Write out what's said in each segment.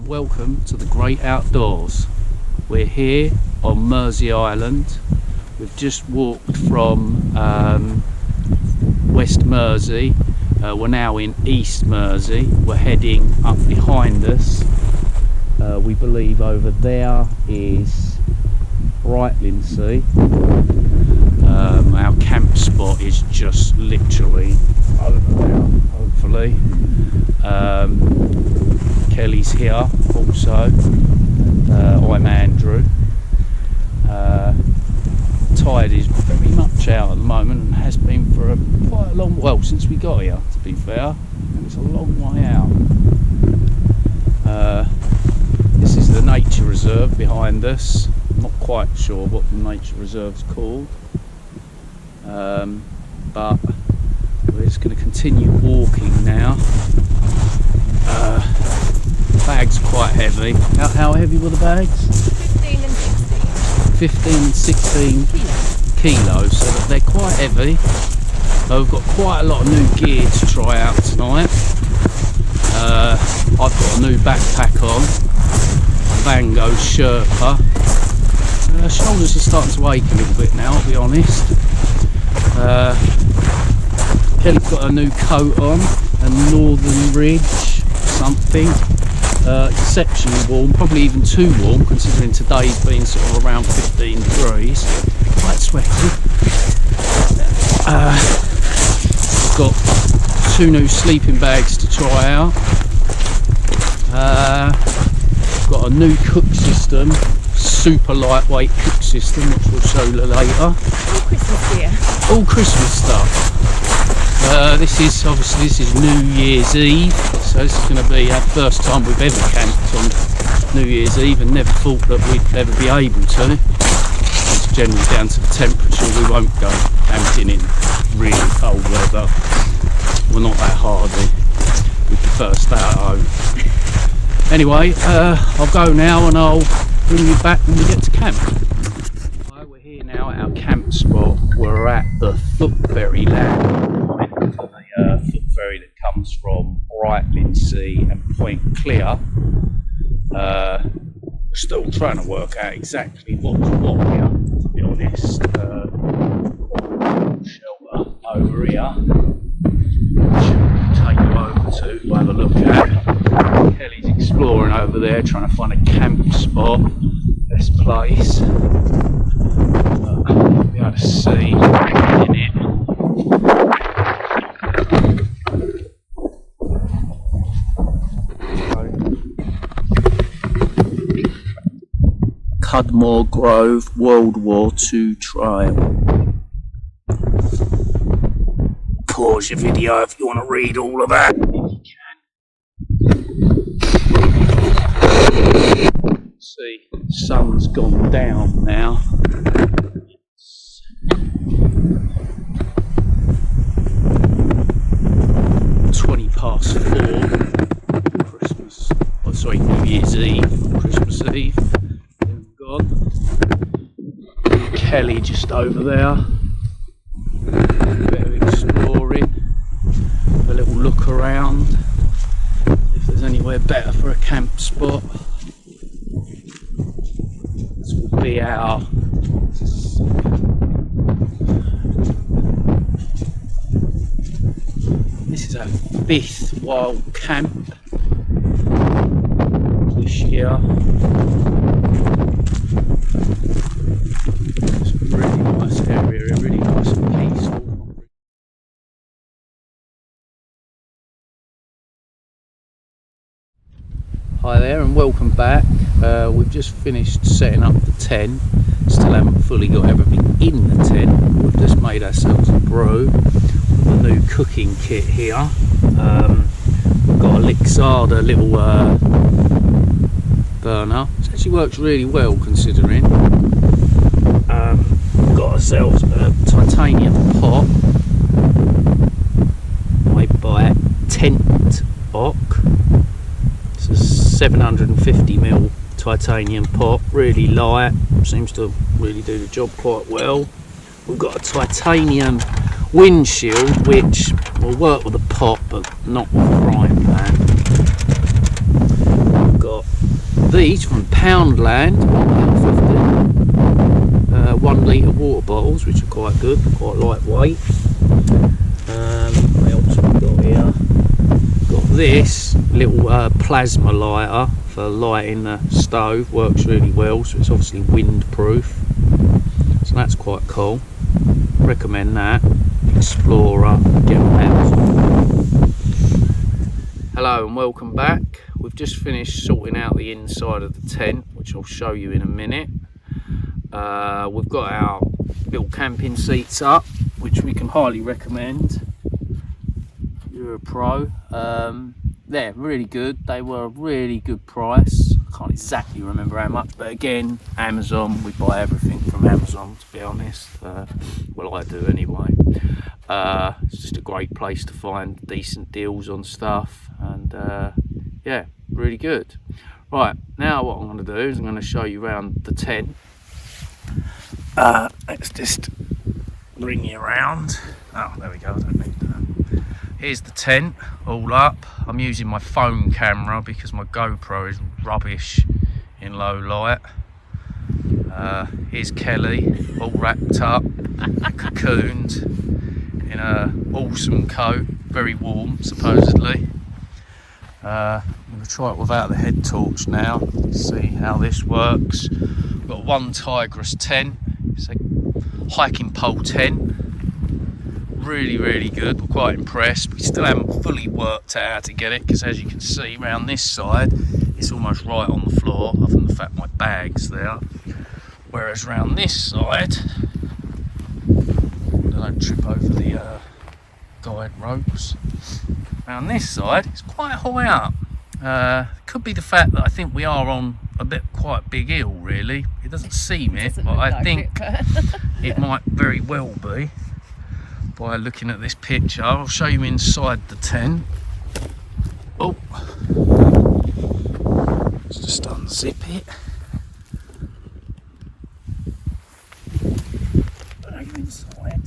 welcome to the great outdoors. We're here on Mersea Island. We've just walked from West Mersea. We're now in East Mersea. We're heading up behind us. We believe over there is Brightlingsea. Our camp spot is just literally over there, hopefully. Kelly's here also, and I'm Andrew. Tide is very much out at the moment and has been for quite a long, well, since we got here, to be fair, and it's a long way out. This is the nature reserve behind us. I'm not quite sure what the nature reserve's called, but we're just going to continue walking now. Bags are quite heavy. How heavy were the bags? 15 and 16. 15 and 16 kilos, so that they're quite heavy. We've got quite a lot of new gear to try out tonight. I've got a new backpack on, Van Gogh Sherpa. Shoulders are starting to ache a little bit now, I'll be honest. Kelly's got a new coat on, a Northern Ridge something. Exceptionally warm, probably even too warm considering today's been sort of around 15 degrees. Quite sweaty. Got two new sleeping bags to try out. Got a new cook system, super lightweight cook system, which we'll show you later. All Christmas gear. All Christmas stuff. This is New Year's Eve, so this is going to be our first time we've ever camped on New Year's Eve, and never thought that we'd ever be able to. It's generally down to the temperature. We won't go camping in really cold weather. We're not that hardy. We prefer to stay at home. Anyway, I'll go now and I'll bring you back when we get to camp. Right, we're here now at our camp spot. We're at the footferry landing point. The footferry that comes from Brightlingsea and Point Clear. We're still trying to work out exactly what's what here, to be honest. Shelter over here, which we'll take you over to have a look at. Kelly's exploring over there, trying to find a camp spot, best place. You'll be able to see in it. Cudmore Grove World War II Trail. Pause your video if you want to read all of that, if you can. See, the sun's gone down now. It's 20 past 4. Christmas. Oh, sorry, New Year's Eve. Christmas Eve. Gone. Kelly just over there. A bit of exploring. A little look around. If there's anywhere better for a camp spot. This will be our this is our 5th wild camp this year. It's a really nice area, really nice and peaceful. Hi there and welcome back. We've just finished setting up the tent. Still haven't fully got everything in the tent. We've just made ourselves a brew. The new cooking kit here. We've got a Lixada little burner. It actually works really well considering. We've got ourselves a titanium pot made by Tent Ock. It's a 750ml titanium pot, really light, seems to really do the job quite well. We've got a titanium windshield which will work with a pot but not with a frying pan. We've got these from Poundland, £1.50. 1 litre water bottles, which are quite good, quite lightweight. What else have we got here? Got this little plasma lighter for lighting the stove, works really well, so it's obviously windproof, so that's quite cool. Recommend that. Explorer, get on Amazon. Hello and welcome back. We've just finished sorting out the inside of the tent, which I'll show you in a minute. We've got our little camping seats up, which we can highly recommend. You're a pro. They're really good. They were a really good price. I can't exactly remember how much, but again, Amazon, we buy everything from Amazon, to be honest. Well, I do anyway. It's just a great place to find decent deals on stuff, and yeah, really good. Right, now what I'm going to do is I'm going to show you around the tent. Let's just bring you around. Oh, there we go. I don't need that. Here's the tent all up. I'm using my phone camera because my GoPro is rubbish in low light. Here's Kelly, all wrapped up, cocooned in an awesome coat, very warm supposedly. I'm going to try it without the head torch now, see how this works. We've got one Tigress tent, it's a hiking pole tent. Really good. We're quite impressed. We still haven't fully worked out how to get it, because as you can see around this side it's almost right on the floor, other than the fact my bag's there, whereas around this side, I don't trip over the guide ropes, around this side it's quite high up. Could be the fact that I think we are on quite a big hill, really. It doesn't seem it, but I think it might very well be by looking at this picture. I'll show you inside the tent. Oh, let's just unzip it. Are you inside?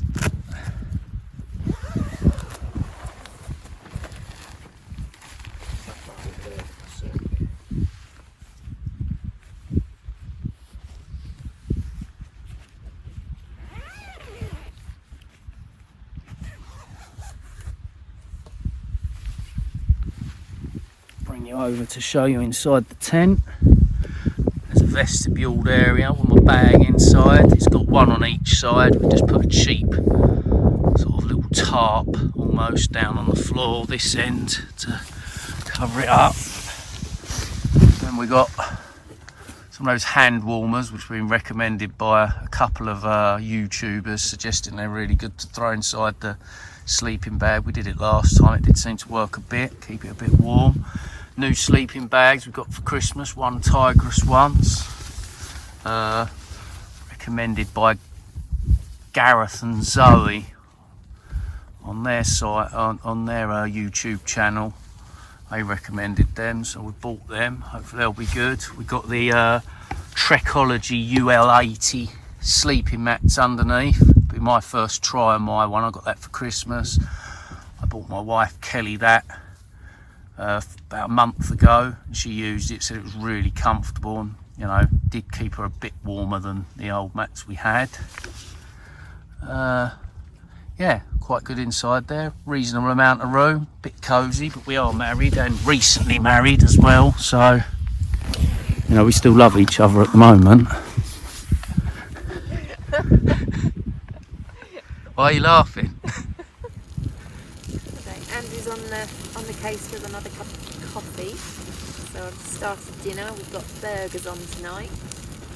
You over to show you inside the tent. There's a vestibuled area with my bag inside. It's got one on each side. We just put a cheap sort of little tarp almost down on the floor this end to cover it up. Then we got some of those hand warmers, which have been recommended by a couple of YouTubers, suggesting they're really good to throw inside the sleeping bag. We did it last time, it did seem to work a bit, keep it a bit warm. New sleeping bags we've got for Christmas, one Tigress ones, recommended by Gareth and Zoe on their site, on their YouTube channel. They recommended them, so we bought them. Hopefully they'll be good. We've got the Trekology UL80 sleeping mats underneath. It'll be my first try on my one. I got that for Christmas. I bought my wife Kelly that about a month ago, and she used it, said it was really comfortable, and you know, did keep her a bit warmer than the old mats we had. Yeah, quite good inside there, reasonable amount of room, bit cosy, but we are married and recently married as well, so you know, we still love each other at the moment. Why are you laughing? Andrew's on the case with another cup of coffee. So I've started dinner. We've got burgers on tonight.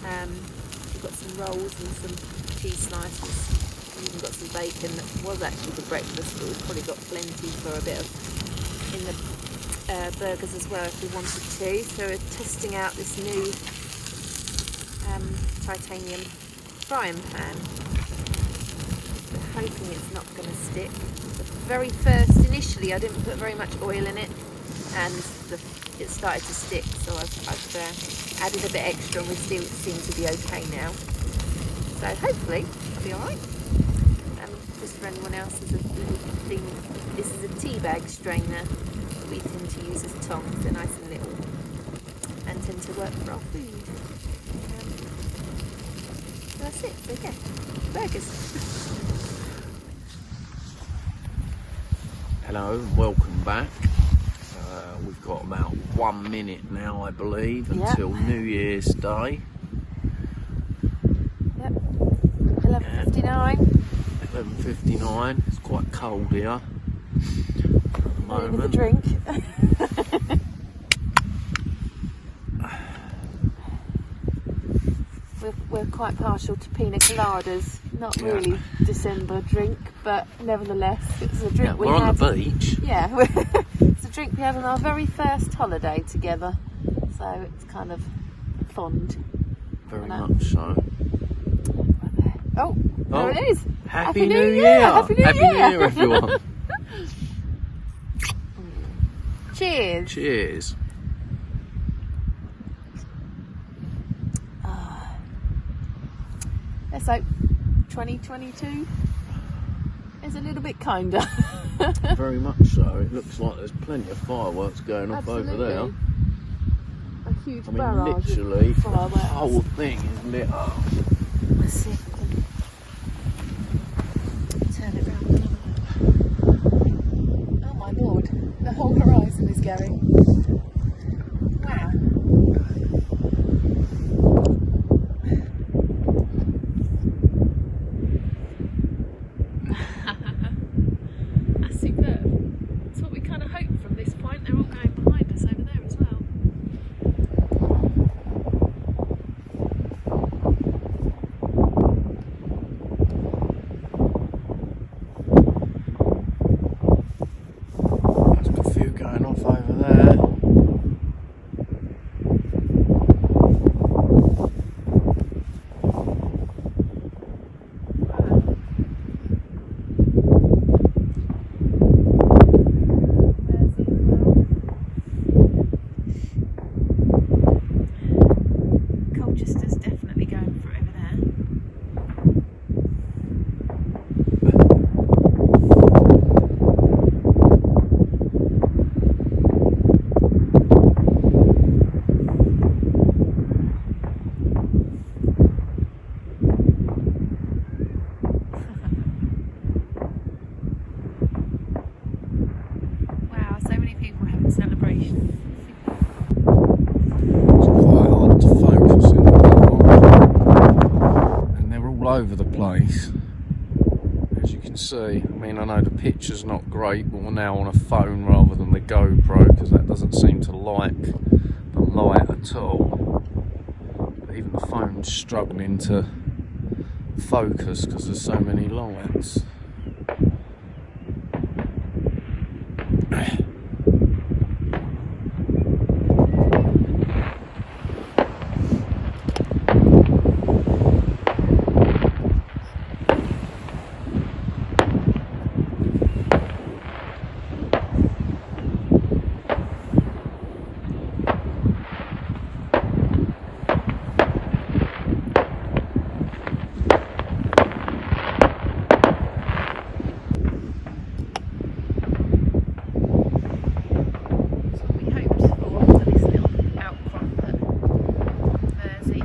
We've got some rolls and some cheese slices. We've even got some bacon that was actually for breakfast, but we've probably got plenty for a bit of in the burgers as well if we wanted to. So we're testing out this new titanium frying pan. We're hoping it's not going to stick. Very first, initially I didn't put very much oil in it, and it started to stick, so I've added a bit extra, and we still seem to be okay now, so hopefully it'll be alright. Just for anyone else, there's a little thing, this is a tea bag strainer that we tend to use as tongs. They're nice and little, and tend to work for our food. So that's it. So yeah, burgers. Hello and welcome back. We've got about 1 minute now, I believe, until New Year's Day. Yep. 11:59. 11:59. It's quite cold here at the Not even the moment. drink. We're quite partial to pina coladas. Not really December drink, but nevertheless, it's a drink we we're had. on the beach. Yeah, it's a drink we had on our very first holiday together, so it's kind of fond. Very much so. Oh, there it is. Happy New Year! Happy New Year, everyone! Cheers! Cheers! Let's hope 2022 is a little bit kinder. Very much so. It looks like there's plenty of fireworks going off over there. A huge I mean, barrage literally, of the fireworks. whole thing is lit up. Let's see if I can turn it round. Oh my lord, the whole horizon is going. Wow. That's superb. That's what we kind of hoped from this point. They're all going behind us over there as well. There's a few going off over there. Colchester's definitely going for it over there. Wow, so many people having celebrations. It's quite hard to focus in the dark, and they're all over the place, as you can see. I mean, I know the picture's not great, but we're now on a phone rather than the GoPro, because that doesn't seem to like the light at all. But even the phone's struggling to focus because there's so many lights. That's what we hoped for this little outcrop at Mersea.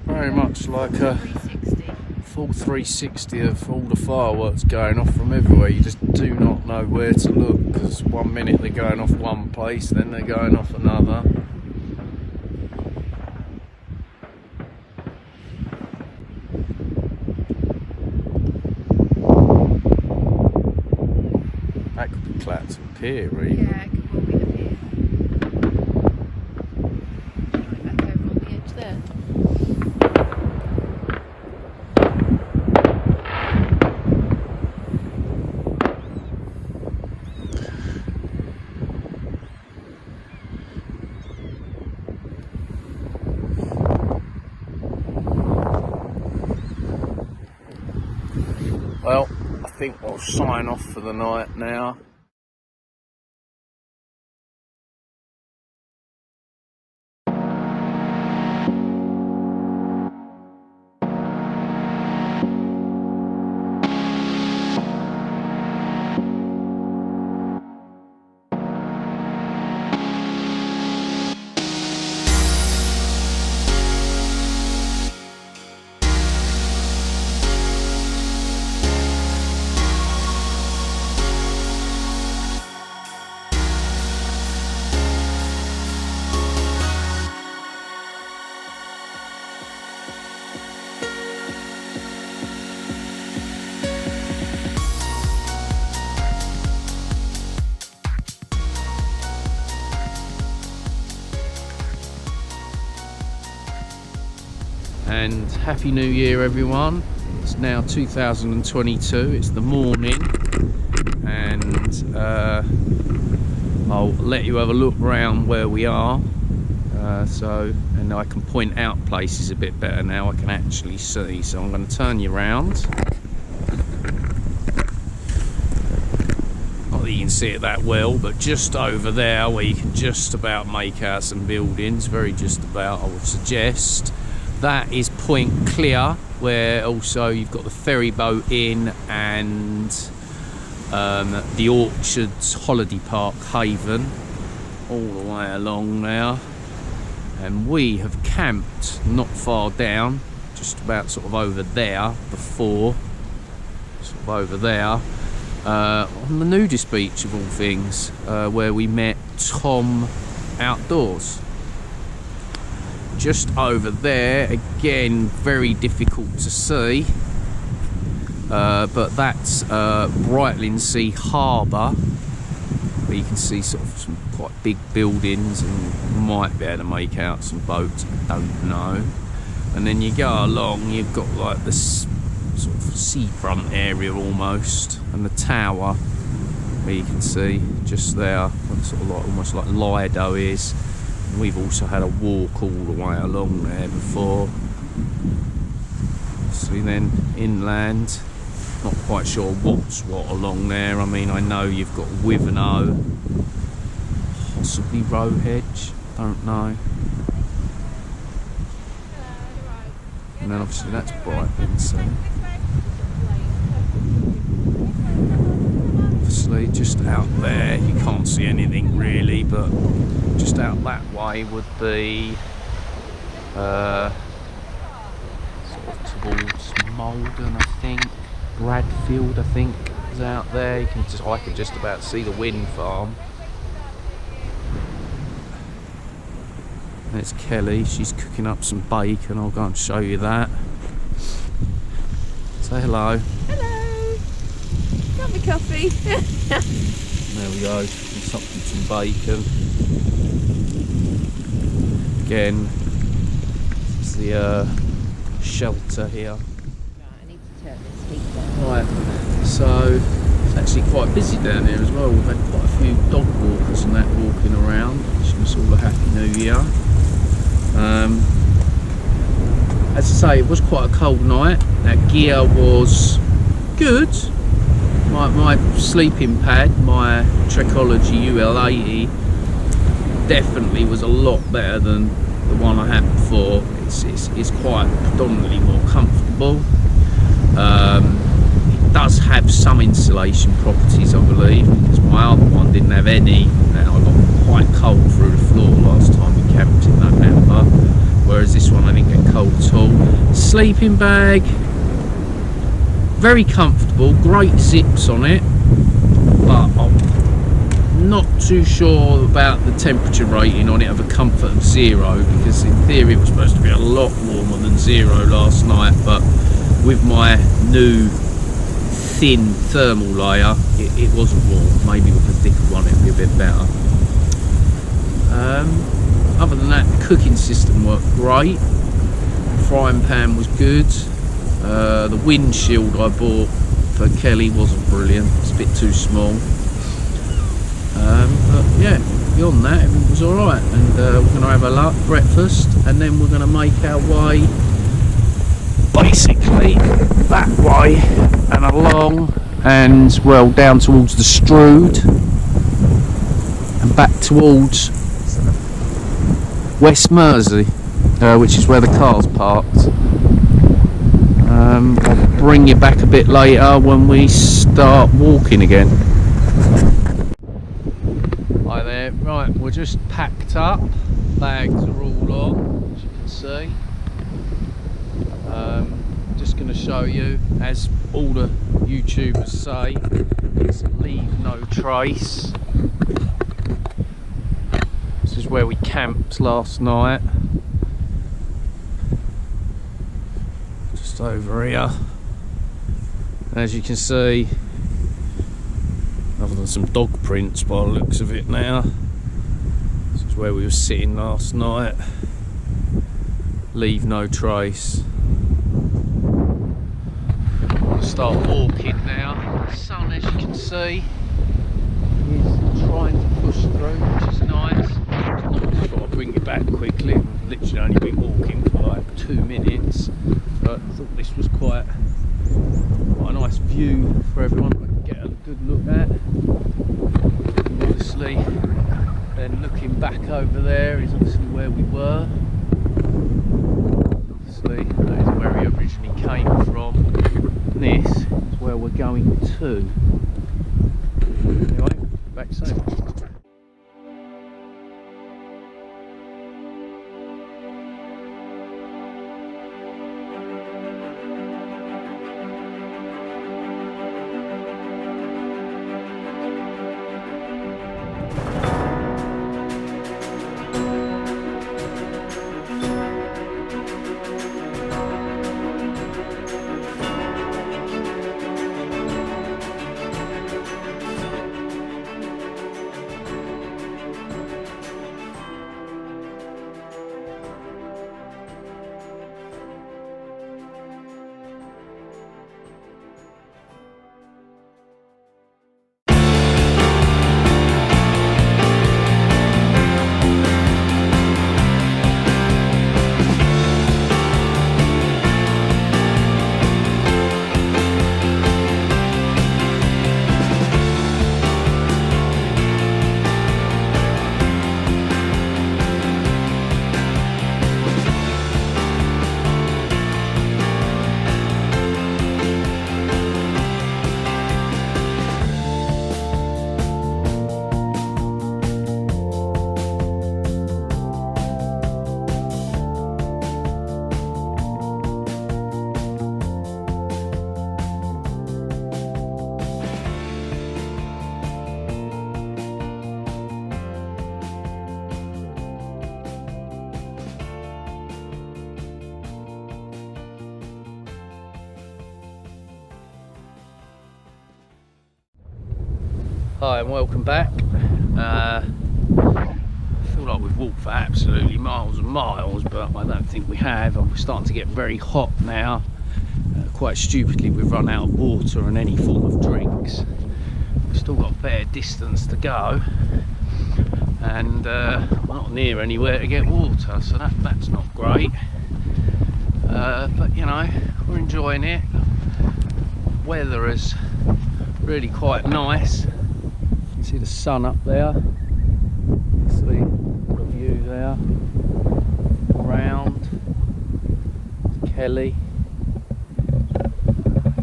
Very much like a 360. full 360 of all the fireworks going off from everywhere. You just do not know where to look, because 1 minute they're going off one place, then they're going off another. That could be Clapton Pier, really. Yeah, it could well be the pier. Right back over on the edge there. Well, I think we'll sign off for the night now. and Happy New Year everyone. It's now 2022, it's the morning, and I'll let you have a look around where we are, and I can point out places a bit better now. I can actually see, so I'm going to turn you around. Not that you can see it that well, but just over there where you can just about make out some buildings, very just about, I would suggest, that is Point Clear, where also you've got the ferry boat in, and the Orchards Holiday Park Haven all the way along there. And we have camped not far down, just about sort of over there before, sort of over there, on the nudist beach of all things, where we met Tom Outdoors. Just over there, again, very difficult to see, but that's Brightlingsea Harbour, where you can see sort of some quite big buildings, and might be able to make out some boats, I don't know. And then you go along, you've got like this sort of seafront area almost, and the tower where you can see just there, sort of like almost like Lido is. And we've also had a walk all the way along there before. See, then inland, not quite sure what's what along there. I mean, I know you've got Wivenhoe, possibly Rowhedge, don't know. And then obviously that's Brightlingsea. Obviously just out there you can't see anything really, but just out that way would be sort of towards Malden, I think. Bradfield, I think, is out there. You can just, I can just about see the wind farm. There's Kelly, she's cooking up some bacon. I'll go and show you that. Say hello. Hello. Got me coffee. There we go. Cooking up some bacon. Again, it's the shelter here. Right, so it's actually quite busy down here as well. We've had quite a few dog walkers and that walking around, wishing us all a Happy New Year. As I say, it was quite a cold night. Our gear was good. My sleeping pad, my Trekology UL80, definitely was a lot better than the one I had before. It's quite predominantly more comfortable. It does have some insulation properties, I believe, because my other one didn't have any, and I got quite cold through the floor last time we camped in November, whereas this one I didn't get cold at all. Sleeping bag, very comfortable, great zips on it, but I'm not too sure about the temperature rating on it of a comfort of 0, because in theory it was supposed to be a lot warmer than 0 last night, but with my new thin thermal layer it wasn't warm. Maybe with a thicker one it'd be a bit better. Other than that, the cooking system worked great. The frying pan was good. The windshield I bought for Kelly wasn't brilliant, it's a bit too small. But yeah, beyond that everything was alright, and we're going to have a breakfast, and then we're going to make our way basically that way and along, and well down towards the Strood and back towards West Mersea, which is where the car's parked. I'll bring you back a bit later when we start walking again. Hi there, right, we're just packed up, bags are all on, as you can see. Just going to show you, as all the YouTubers say, it's leave no trace. This is where we camped last night, just over here. And as you can see, other than some dog prints by the looks of it now, this is where we were sitting last night. leave no trace. I'll start walking now. The sun, as you can see, is trying to push through, which is nice. Just thought I'd bring you back quickly. I've literally only been walking for like 2 minutes, but I thought this was quite a nice view for everyone to get a good look at. And obviously, then looking back over there is obviously where we were. Obviously, that is where we originally came from. And this is where we're going to. Anyway, back soon. Hi and welcome back. I feel like we've walked for absolutely miles and miles, but I don't think we have. We're starting to get very hot now. Quite stupidly, we've run out of water and any form of drinks. We've still got a fair distance to go, and we're not near anywhere to get water, so that's not great. But you know, we're enjoying it. Weather is really quite nice. See the sun up there, see the view there, around Kelly,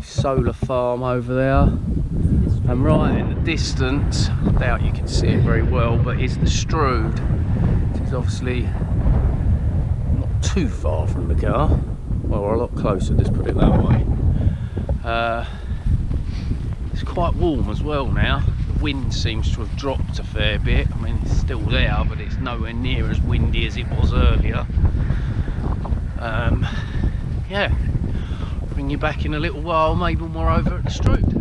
solar farm over there, and right in the distance, I doubt you can see it very well, but is the Strood, which is obviously not too far from the car, well, a lot closer, let's put it that way. It's quite warm as well now. Wind seems to have dropped a fair bit. I mean, it's still there, but it's nowhere near as windy as it was earlier. Yeah, bring you back in a little while, maybe when we're over at the Strood.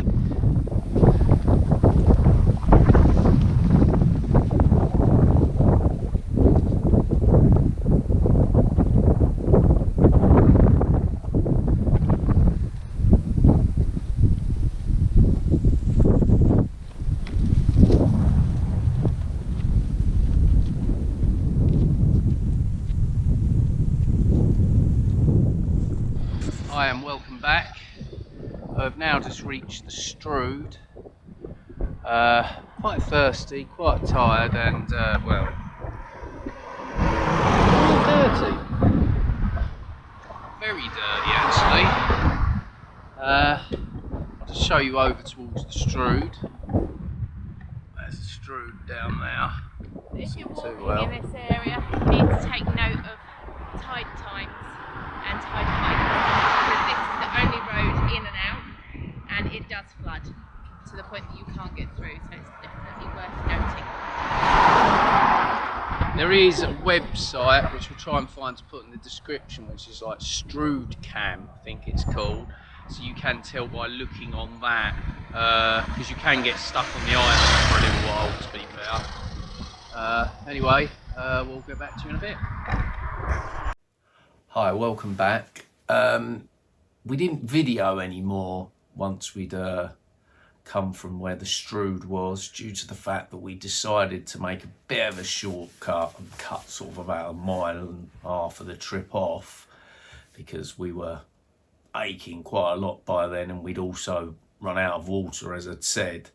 Hi and welcome back. I've now just reached the Strood. Quite thirsty, quite tired, and well, dirty. Very dirty actually. I'll just show you over towards the Strood. There's the Strood down there. If you're Too walking well. in this area, you need to take note of tide times and tide height, because this is the only road in and out, and it does flood to the point that you can't get through, so it's definitely worth noting. There is a website which we'll try and find to put in the description, which is like Strood Cam, I think it's called. So you can tell by looking on that, because you can get stuck on the island for a little while, to be fair. Anyway, we'll get back to you in a bit. Hi, welcome back. We didn't video anymore once we'd come from where the Strood was, due to the fact that we decided to make a bit of a shortcut and cut sort of about 1.5 miles of the trip off, because we were aching quite a lot by then, and we'd also run out of water, as I'd said.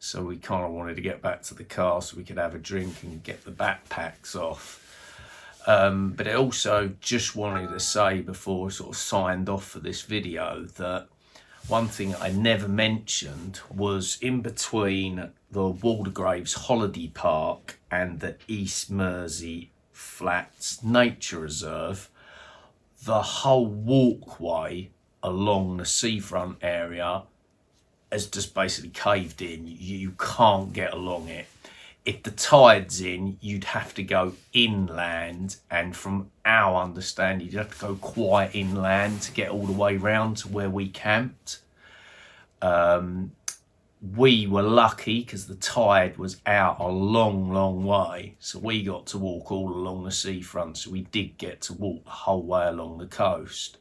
So we kind of wanted to get back to the car so we could have a drink and get the backpacks off. But I also just wanted to say before I sort of signed off for this video that one thing I never mentioned was, in between the Waldegraves Holiday Park and the East Mersea Flats Nature Reserve, the whole walkway along the seafront area has just basically caved in. You can't get along it. If the tide's in, you'd have to go inland, and from our understanding, you'd have to go quite inland to get all the way round to where we camped. We were lucky because the tide was out a long way, so we got to walk all along the seafront, so we did get to walk the whole way along the coast.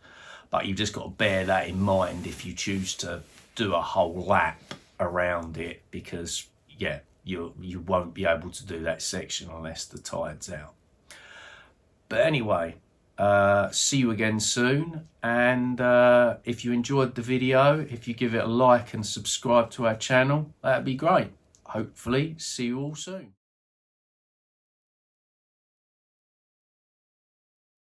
But you've just got to bear that in mind if you choose to do a whole lap around it, because yeah, you won't be able to do that section unless the tide's out. But anyway, see you again soon, and if you enjoyed the video, if you give it a like and subscribe to our channel, that'd be great. Hopefully see you all soon.